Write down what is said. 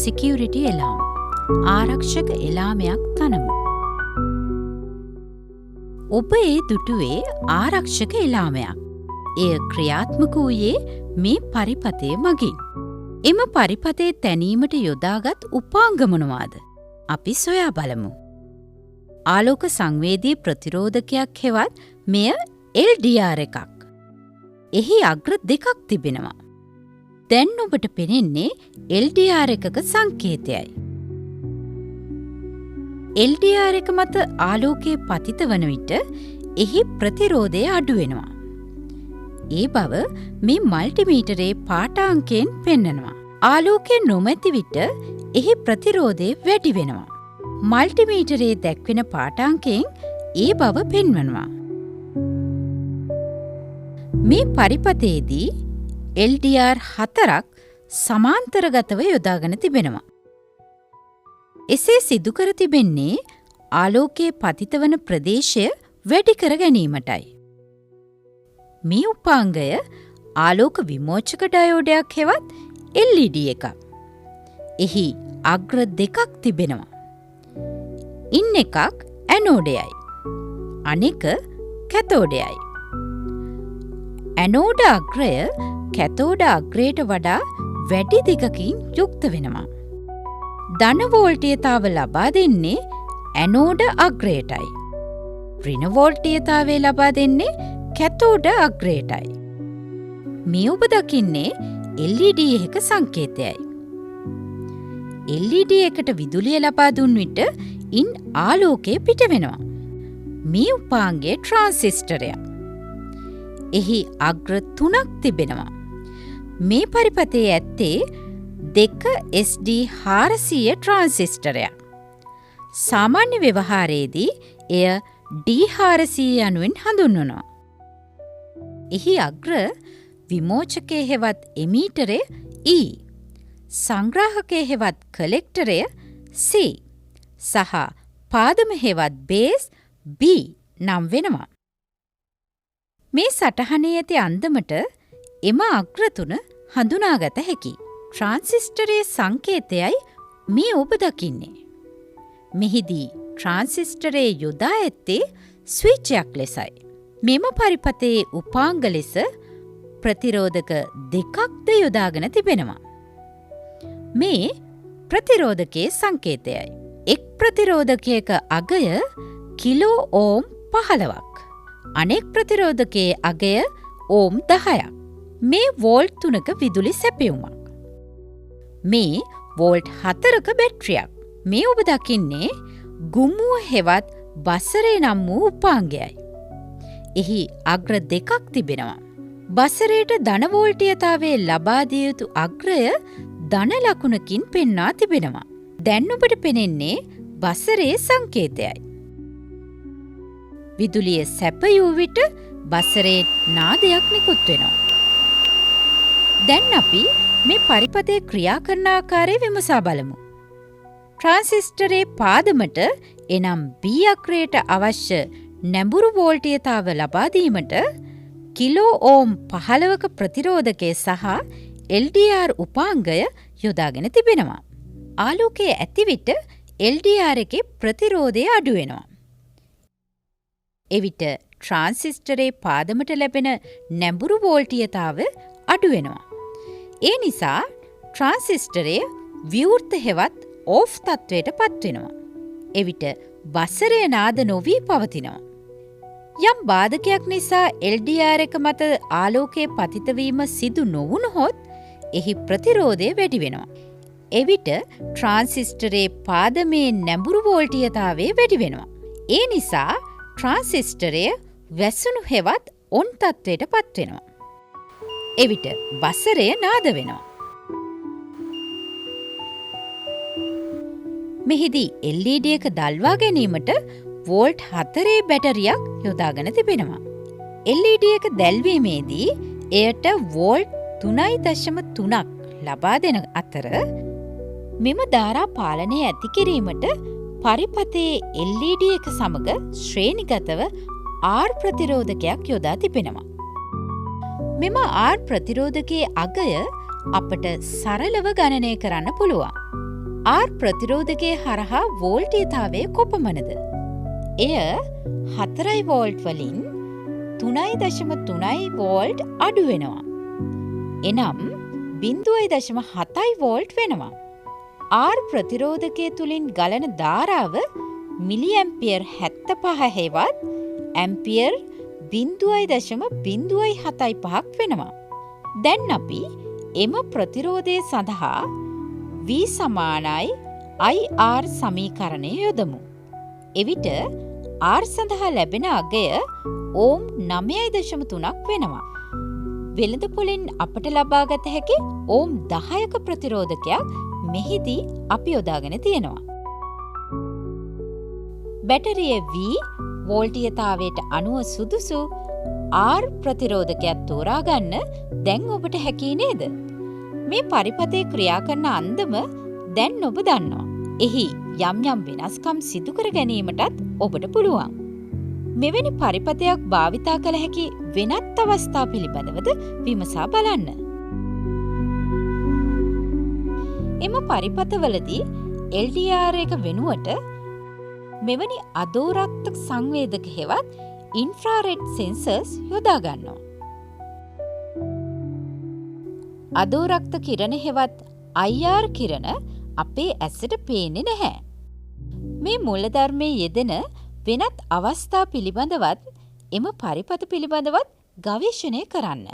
security alarm. ආරක්ෂක එලාමයක් තනමු. ඔබ ඒ දුටුවේ ආරක්ෂක එලාමයක්. එය ක්‍රියාත්මක වූයේ මේ පරිපතය මගින්. එම පරිපතේ තැනීමට යොදාගත් උපාංග මොනවාද? අපි සොයා බලමු. ආලෝක සංවේදී ප්‍රතිරෝධකයක් හෙවත් මෙය LDR එකක්. එහි අග්‍ර දෙකක් තිබෙනවා. දැන් ඔබට පෙනෙන්නේ LDR එකක සංකේතයයි. LDR එක මත ආලෝකයේ පතිත වන විට එහි ප්‍රතිරෝධය අඩු වෙනවා. ඒ බව මේ මල්ටිමීටරේ පාඨාංකයෙන් පෙන්වනවා. ආලෝකය නොමැති විට එහි ප්‍රතිරෝධය වැඩි වෙනවා. මල්ටිමීටරේ දැක්වෙන පාඨාංකයෙන් ඒ බව පෙන්වනවා. මේ පරිපතේදී LDR 4ක් සමාන්තරගතව යොදාගෙන තිබෙනවා. එසේ සිදු කර තිබෙන්නේ ආලෝකයේ පතිත වන ප්‍රදේශය වැඩි කර ගැනීමටයි. මේ උපාංගය ආලෝක විමෝචක ඩයෝඩයක් හෙවත් LED එකක්. එහි අග්‍ර දෙකක් තිබෙනවා. ඉන් එකක් ඇනෝඩයයි. අනෙක කැතෝඩයයි. ඇනෝඩ අග්‍රය කැතෝඩ අග්‍රයට වඩා වැඩි දිගකින් යුක්ත වෙනවා. ධන වෝල්ටීයතාව ලබා දෙන්නේ ඇනෝඩ අග්‍රයටයි. ඍණ වෝල්ටීයතාවය ලබා දෙන්නේ කැතෝඩ අග්‍රයටයි. මේ ඔබ දකින්නේ LED එක සංකේතයයි. LED එකට විදුලිය ලබා දුන් විට ඉන් ආලෝකය පිට වෙනවා. මේ උපාංගයේ ට්‍රාන්සිස්ටරයක්. එහි අග්‍ර 3ක් තිබෙනවා. මේ පරිපතේ ඇත්තේ 2 SD400 ට්‍රාන්සිස්ටරයක්. සාමාන්‍ය ව්‍යවහාරයේදී එය D400 යනුවෙන් හඳුන්වනවා. එහි අග්‍ර විමෝචකයේ හෙවත් එමීටරය E, සංග්‍රාහකයේ හෙවත් කලෙක්ටරය C සහ පාදම හෙවත් බේස් B නම් වෙනවා. මේ සටහනේ ඇති අන්දමට එම අග්‍ර තුන හඳුනාගත හැකියි. ට්‍රාන්සිස්ටරයේ සංකේතයයි මේ ඔබ දකින්නේ. මෙහිදී ට්‍රාන්සිස්ටරයේ යොදා ඇත්තේ ස්විච්යක් ලෙසයි. මෙම පරිපතේ උපාංග ලෙස ප්‍රතිරෝධක දෙකක්ද යොදාගෙන තිබෙනවා. මේ ප්‍රතිරෝධකයේ සංකේතයයි. එක් ප්‍රතිරෝධකයක අගය කිලෝ ඕම් 15ක්. අනෙක් ප්‍රතිරෝධකයේ අගය ඕම් 10ක්. මේ වෝල්ට් 3ක විදුලි සැපයුමක්. මේ වෝල්ට් 4ක බැටරියක්. මේ ඔබ දකින්නේ ගුම්මුව හෙවත් බසරේ නම් වූ උපාංගයයි. එහි අග්‍ර දෙකක් තිබෙනවා. බසරේට ධන වෝල්ටීයතාවය ලබා දිය යුතු අග්‍රය ධන ලකුණකින් පෙන්වා තිබෙනවා. දැන් ඔබට පෙනෙන්නේ බසරේ සංකේතයයි. විදුලිය සැපයූ විට බසරේ නාදයක් නිකුත් වෙනවා. දැන් අපි මේ පරිපතේ ක්‍රියා කරන ආකාරය විමසා බලමු. ට්‍රාන්සිස්ටරේ පාදමට එනම් B අග්‍රයට අවශ්‍ය නැඹුරු වෝල්ටීයතාව ලබා දීමට කිලෝ ඕම් 15ක ප්‍රතිරෝධකය සහ LDR උපාංගය යොදාගෙන තිබෙනවා. ආලෝකය ඇති විට LDR එකේ ප්‍රතිරෝධය අඩු වෙනවා. එවිට ට්‍රාන්සිස්ටරේ පාදමට ලැබෙන නැඹුරු වෝල්ටීයතාව අඩු වෙනවා. ඒ නිසා ට්‍රාන්සිස්ටරය විවෘත හෙවත් ඕෆ් තත්වයට පත්වෙනවා. එවිට බසරය නාද නොවී පවතිනවා. යම් බාධකයක් නිසා LDR එක මත ආලෝකයේ පතිතවීම සිදු නොවුණහොත් එහි ප්‍රතිරෝධය වැඩි වෙනවා. එවිට ට්‍රාන්සිස්ටරේ පාදමේ නැඹුරු වෝල්ටීයතාවය වැඩි වෙනවා. ඒ නිසා ට්‍රාන්සිස්ටරය වැසුණු හෙවත් ඔන් තත්වයට පත්වෙනවා. එවිට බසරය නාද වෙනවා. මෙහිදී LED එක දල්වා ගැනීමට වෝල්ට් 4 බැටරියක් යොදාගෙන තිබෙනවා. LED එක දැල්වීමේදී එයට වෝල්ට් 3.3ක් ලබා දෙන අතර මෙම ධාරා පාලනය ඇති කිරීමට පරිපතේ LED එක සමග ශ්‍රේණිගතව R ප්‍රතිරෝධකයක් යොදා තිබෙනවා. මෙම R ප්‍රතිරෝධකයේ අගය අපට සරලව ගණනය කරන්න පුළුවන්. ආර් ප්‍රතිරෝධකයේ හරහා වෝල්ටීයතාවය කොපමණද? එය 4 වෝල්ට් වලින් 3.3 වෝල්ට් අඩු වෙනවා. එනම් 0.7 වෝල්ට් වෙනවා. ආර් ප්‍රතිරෝධකයේ තුලින් ගලන ධාරාව මිලි ඇම්පියර් 75 හෙවත් ඇම්පියර් 0.075ක් වෙනවා. දැන් අපි එම ප්‍රතිරෝධය සඳහා V සමානයි IR සමීකරණය යොදමු. එවිට R සඳහා ලැබෙන අගය ඕම් 9.3ක් වෙනවා. වෙළඳපොලෙන් අපට ලබාගත හැකි ඕම් 10ක ප්‍රතිරෝධකයක් මෙහිදී අපි යොදාගෙන තියෙනවා. බැටරියේ V වෝල්ටීයතාවයට අනුව සුදුසු R ප්‍රතිරෝධකයක් තෝරා ගන්න දැන් ඔබට හැකි නේද? මේ පරිපථයේ ක්‍රියා කරන අන්දම දැන් ඔබ දන්නවා. එහි යම් යම් වෙනස්කම් සිදු කර ගැනීමටත් ඔබට පුළුවන්. මෙවැනි පරිපථයක් භාවිතා කළ හැකි වෙනත් අවස්ථා පිළිබඳවද විමසා බලන්න. එම පරිපථවලදී LDR එක වෙනුවට මෙවැනි අදෝරක්ත සංවේදක හෙවත් ඉන්ෆ්‍රාරෙඩ් සෙන්සර්ස් යොදා ගන්නවා. අදෝරක්ත කිරණ හෙවත් IR කිරණ අපේ ඇසට පේන්නේ නැහැ. මේ මූලධර්මයේ යෙදෙන වෙනත් අවස්ථා පිළිබඳවත් එම පරිපථ පිළිබඳවත් ගවේෂණය කරන්න.